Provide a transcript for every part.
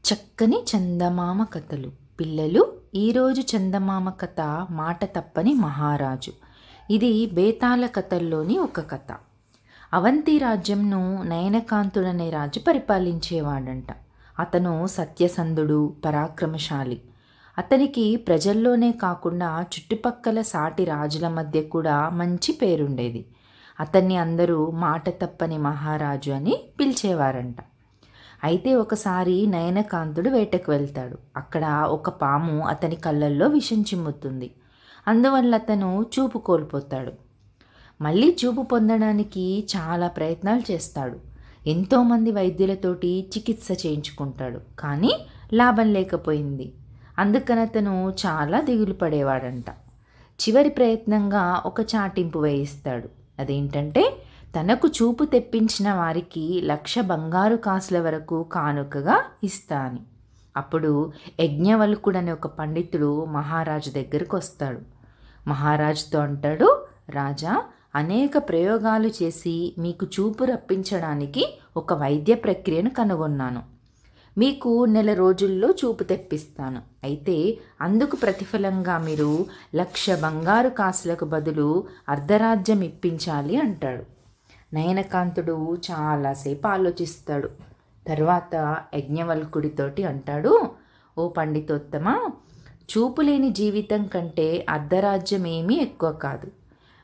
చక్కని చందమామ కథలు. పిల్లలు, ఈరోజు చందమామ కథ మాట తప్పని మహారాజు. ఇది బేతాళ కథల్లోని ఒక కథ. అవంతి రాజ్యంను నయనకాంతుడనే రాజు పరిపాలించేవాడంట. అతను సత్యసంధుడు, పరాక్రమశాలి. అతనికి ప్రజల్లోనే కాకుండా చుట్టుపక్కల సాటి రాజుల మధ్య కూడా మంచి పేరుండేది. అతన్ని అందరూ మాట తప్పని మహారాజు అని పిలిచేవారంట. అయితే ఒకసారి నయనకాంతుడు వేటకు వెళ్తాడు. అక్కడ ఒక పాము అతని కళ్ళల్లో విషం చిమ్ముతుంది. అందువల్ల అతను చూపు కోల్పోతాడు. మళ్ళీ చూపు పొందడానికి చాలా ప్రయత్నాలు చేస్తాడు. ఎంతోమంది వైద్యులతోటి చికిత్స చేయించుకుంటాడు. కానీ లాభం లేకపోయింది. అందుకని అతను చాలా దిగులు పడేవాడంట. చివరి ప్రయత్నంగా ఒక చాటింపు వేయిస్తాడు. అదేంటంటే, తనకు చూపు తెప్పించిన వారికి 1,00,000 బంగారు కాసుల వరకు కానుకగా ఇస్తా అని. అప్పుడు యజ్ఞవల్కుడు అనే ఒక పండితుడు మహారాజు దగ్గరకు వస్తాడు. మహారాజుతో అంటాడు, రాజా, అనేక ప్రయోగాలు చేసి మీకు చూపు రప్పించడానికి ఒక వైద్య ప్రక్రియను కనుగొన్నాను. మీకు 1 నెల రోజుల్లో చూపు తెప్పిస్తాను. అయితే అందుకు ప్రతిఫలంగా మీరు 1,00,000 బంగారు కాసులకు బదులు అర్ధరాజ్యం ఇప్పించాలి అంటాడు. నయనకాంతుడు చాలాసేపు ఆలోచిస్తాడు. తర్వాత యజ్ఞవల్కుడితోటి అంటాడు, ఓ పండితోత్తమ, చూపు లేని జీవితం కంటే అర్ధరాజ్యం ఏమీ ఎక్కువ కాదు.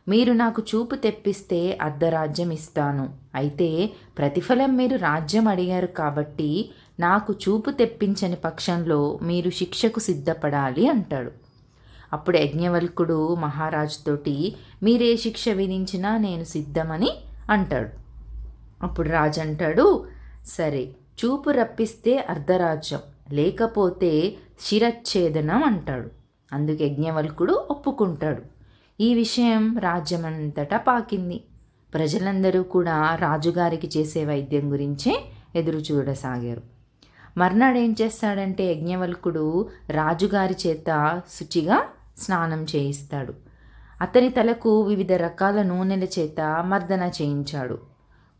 మీరు నాకు చూపు తెప్పిస్తే అర్ధరాజ్యం ఇస్తాను. అయితే ప్రతిఫలం మీరు రాజ్యం అడిగారు కాబట్టి నాకు చూపు తెప్పించని పక్షంలో మీరు శిక్షకు సిద్ధపడాలి అంటాడు. అప్పుడు యజ్ఞవల్కుడు మహారాజుతోటి, మీరే శిక్ష విధించినా నేను సిద్ధమని అంటాడు. అప్పుడు రాజు అంటాడు, సరే, చూపు రప్పిస్తే అర్ధరాజ్యం, లేకపోతే శిరచ్ఛేదనం అంటాడు. అందుకు యజ్ఞవల్కుడు ఒప్పుకుంటాడు. ఈ విషయం రాజ్యమంతటా పాకింది. ప్రజలందరూ కూడా రాజుగారికి చేసే వైద్యం గురించే ఎదురు చూడసాగారు. మర్నాడు ఏం చేస్తాడంటే, యజ్ఞవల్కుడు రాజుగారి చేత శుచిగా స్నానం చేయిస్తాడు. అతని తలకు వివిధ రకాల నూనెల చేత మర్దన చేయించాడు.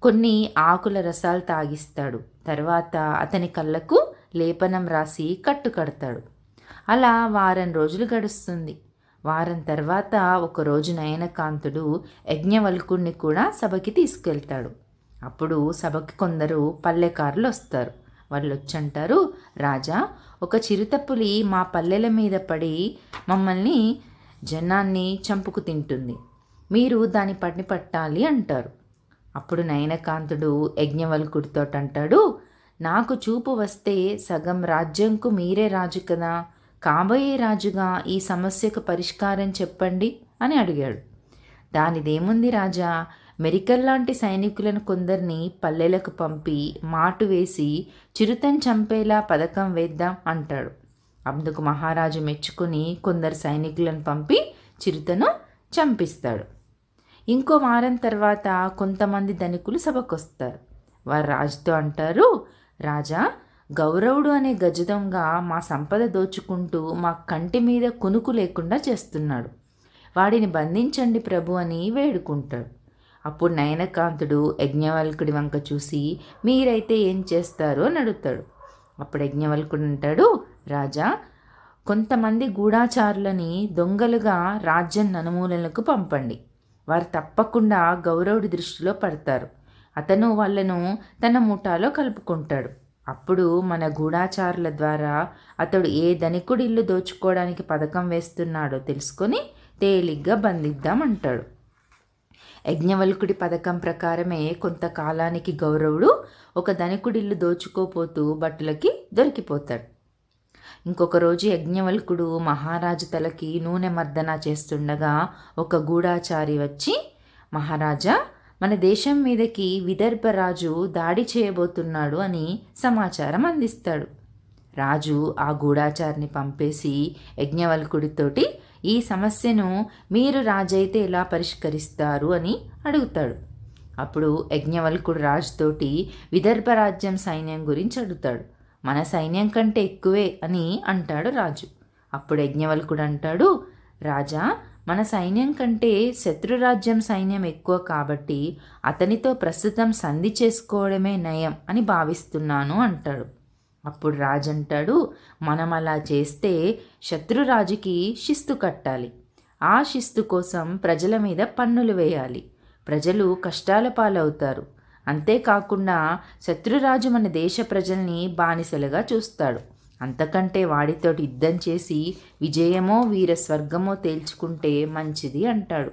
కొన్ని ఆకుల రసాలు తాగిస్తాడు. తర్వాత అతని కళ్ళకు లేపనం రాసి కట్టుకడతాడు. అలా వారం రోజులు గడుస్తుంది. వారం తర్వాత ఒకరోజు నయనకాంతుడు యజ్ఞవల్కుడిని కూడా సభకి తీసుకెళ్తాడు. అప్పుడు సభకి కొందరు పల్లెకారులు వస్తారు. వాళ్ళు వచ్చంటారు, రాజా, ఒక చిరుతపులి మా పల్లెల మీద పడి మమ్మల్ని జనాన్ని చంపుకు తింటుంది. మీరు దాని పని పట్టాలి అంటారు. అప్పుడు నయనకాంతుడు యజ్ఞవల్కుడితో అంటాడు, నాకు చూపు వస్తే సగం రాజ్యంకు మీరే రాజు కదా, కాబోయే రాజుగా ఈ సమస్యకు పరిష్కారం చెప్పండి అని అడిగాడు. దానిదేముంది రాజా, మెరికల్లాంటి సైనికులను కొందరిని పల్లెలకు పంపి మాటు వేసి చిరుతను చంపేలా పథకం వేద్దాం అంటాడు. అందుకు మహారాజు మెచ్చుకొని కొందరు సైనికులను పంపి చిరుతను చంపిస్తాడు. ఇంకో వారం తర్వాత కొంతమంది ధనికులు సభకొస్తారు. వారు రాజుతో అంటారు, రాజా, గౌరవుడు అనే గజదొంగ మా సంపద దోచుకుంటూ మా కంటి మీద కునుకు లేకుండా చేస్తున్నాడు. వాడిని బంధించండి ప్రభు అని వేడుకుంటాడు. అప్పుడు నయనకాంతుడు యజ్ఞవల్కుడి వంక చూసి, మీరైతే ఏం చేస్తారు అని అడుగుతాడు. అప్పుడు యజ్ఞవల్కుడు అంటాడు, రాజా, కొంతమంది గూఢాచారులని దొంగలుగా రాజ్యం నలుమూలలకు పంపండి. వారు తప్పకుండా గౌరవుడి దృష్టిలో పడతారు. అతను వాళ్ళను తన ముఠాలో కలుపుకుంటాడు. అప్పుడు మన గూఢాచారుల ద్వారా అతడు ఏ ధనికుడి ఇల్లు దోచుకోవడానికి పథకం వేస్తున్నాడో తెలుసుకొని తేలిగ్గా బంధిద్దామంటాడు. యజ్ఞవల్కుడి పథకం ప్రకారమే కొంతకాలానికి గౌరవుడు ఒక ధనికుడిల్లు దోచుకోపోతూ భటులకి దొరికిపోతాడు. ఇంకొక రోజు యజ్ఞవల్కుడు మహారాజు తలకి నూనె మర్దన చేస్తుండగా ఒక గూఢాచారి వచ్చి, మహారాజా, మన దేశం మీదకి విదర్భరాజు దాడి చేయబోతున్నాడు అని సమాచారం అందిస్తాడు. రాజు ఆ గూఢాచారిని పంపేసి యజ్ఞవల్కుడితోటి, ఈ సమస్యను మీరు రాజైతే ఎలా పరిష్కరిస్తారు అని అడుగుతాడు. అప్పుడు యజ్ఞవల్కుడు రాజుతోటి విదర్భ రాజ్యం సైన్యం గురించి అడుగుతాడు. మన సైన్యం కంటే ఎక్కువే అని అంటాడు రాజు. అప్పుడు యజ్ఞవల్కుడు అంటాడు, రాజా, మన సైన్యం కంటే శత్రురాజ్యం సైన్యం ఎక్కువ కాబట్టి అతనితో ప్రస్తుతం సంధి చేసుకోవడమే నయం అని భావిస్తున్నాను అంటాడు. అప్పుడు రాజు అంటాడు, మనం అలా చేస్తే శత్రురాజుకి శిస్తు కట్టాలి. ఆ శిస్తు కోసం ప్రజల మీద పన్నులు వేయాలి. ప్రజలు కష్టాల పాలవుతారు. అంతేకాకుండా శత్రురాజు మన దేశ ప్రజల్ని బానిసలుగా చూస్తాడు. అంతకంటే వాడితోటి యుద్ధం చేసి విజయమో వీర స్వర్గమో తేల్చుకుంటే మంచిది అంటాడు.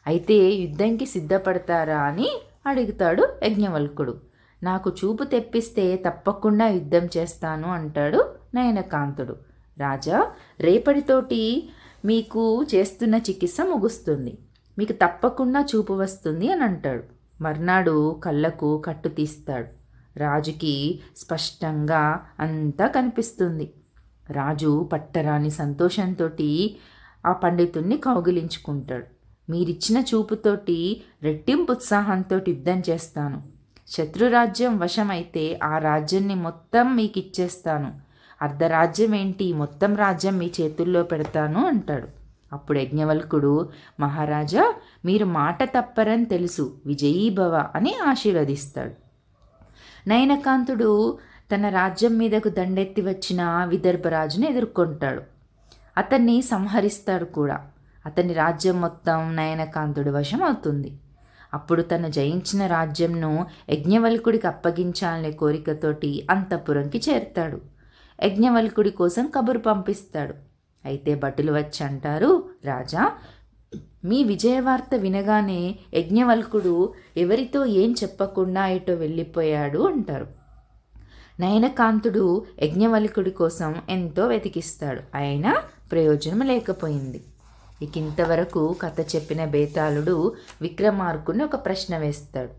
అయితే యుద్ధంకి సిద్ధపడతారా అని అడుగుతాడు యజ్ఞవల్కుడు. నాకు చూపు తెప్పిస్తే తప్పకుండా యుద్ధం చేస్తాను అంటాడు నయనకాంతుడు. రాజా, రేపటితోటి మీకు చేస్తున్న చికిత్స ముగుస్తుంది, మీకు తప్పకుండా చూపు వస్తుంది అని అంటాడు. మర్నాడు కళ్ళకు కట్టు తీస్తాడు. రాజుకి స్పష్టంగా అంతా కనిపిస్తుంది. రాజు పట్టరాని సంతోషంతో ఆ పండితుణ్ణి కౌగిలించుకుంటాడు. మీరిచ్చిన చూపుతోటి రెట్టింపు ఉత్సాహంతో యుద్ధం చేస్తాను. శత్రురాజ్యం వశమైతే ఆ రాజ్యాన్ని మొత్తం మీకు ఇచ్చేస్తాను. అర్ధరాజ్యం ఏంటి, మొత్తం రాజ్యం మీ చేతుల్లో పెడతాను అంటాడు. అప్పుడు యజ్ఞవల్కుడు, మహారాజా, మీరు మాట తప్పరని తెలుసు, విజయీభవ అని ఆశీర్వదిస్తాడు. నయనకాంతుడు తన రాజ్యం మీదకు దండెత్తి వచ్చిన విదర్భరాజును ఎదుర్కొంటాడు. అతన్ని సంహరిస్తాడు కూడా. అతని రాజ్యం మొత్తం నయనకాంతుడి వశం అవుతుంది. అప్పుడు తను జయించిన రాజ్యంను యజ్ఞవల్కుడికి అప్పగించాలనే కోరికతోటి అంతఃపురంకి చేరుతాడు. యజ్ఞవల్కుడి కోసం కబురు పంపిస్తాడు. అయితే భటులు వచ్చి అంటారు, రాజా, మీ విజయవార్త వినగానే యజ్ఞవల్కుడు ఎవరితో ఏం చెప్పకుండా ఎటో వెళ్ళిపోయాడు అంటారు. నయనకాంతుడు యజ్ఞవల్కుడి కోసం ఎంతో వెతికిస్తాడు. అయినా ప్రయోజనం లేకపోయింది. ఇక ఇంతవరకు కథ చెప్పిన బేతాళుడు విక్రమార్కుడిని ఒక ప్రశ్న వేస్తాడు.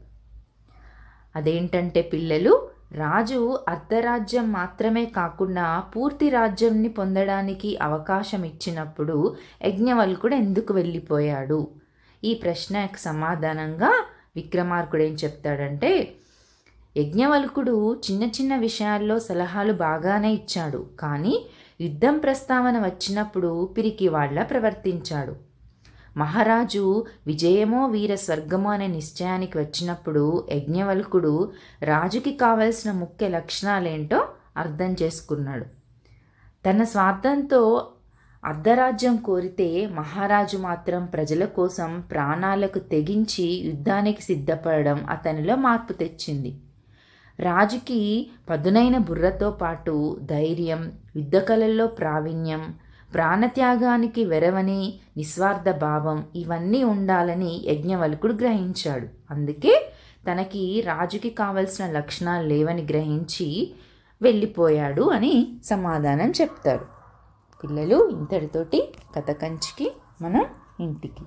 అదేంటంటే, పిల్లలు, రాజు అర్ధరాజ్యం మాత్రమే కాకుండా పూర్తి రాజ్యంని పొందడానికి అవకాశం ఇచ్చినప్పుడు యజ్ఞవల్కుడు ఎందుకు వెళ్ళిపోయాడు? ఈ ప్రశ్నకు సమాధానంగా విక్రమార్కుడు ఏం చెప్తాడంటే, యజ్ఞవల్కుడు చిన్న చిన్న విషయాల్లో సలహాలు బాగానే ఇచ్చాడు, కానీ యుద్ధం ప్రస్తావన వచ్చినప్పుడు పిరికి వాళ్ళ ప్రవర్తించాడు. మహారాజు విజయమో వీర స్వర్గమో అనే నిశ్చయానికి వచ్చినప్పుడు యజ్ఞవల్కుడు రాజుకి కావలసిన ముఖ్య లక్షణాలేంటో అర్థం చేసుకున్నాడు. తన స్వార్థంతో అర్ధరాజ్యం కోరితే మహారాజు మాత్రం ప్రజల కోసం ప్రాణాలకు తెగించి యుద్ధానికి సిద్ధపడడం అతనిలో మార్పు తెచ్చింది. రాజుకి పదునైన బుర్రతో పాటు ధైర్యం, యుద్ధకళల్లో ప్రావీణ్యం, ప్రాణత్యాగానికి వెరవని నిస్వార్థ భావం ఇవన్నీ ఉండాలని యజ్ఞవల్కుడు గ్రహించాడు. అందుకే తనకి రాజుకి కావలసిన లక్షణాలు లేవని గ్రహించి వెళ్ళిపోయాడు అని సమాధానం చెప్తాడు. పిల్లలు, ఇంతటితోటి కథ కంచికి మనం ఇంటికి.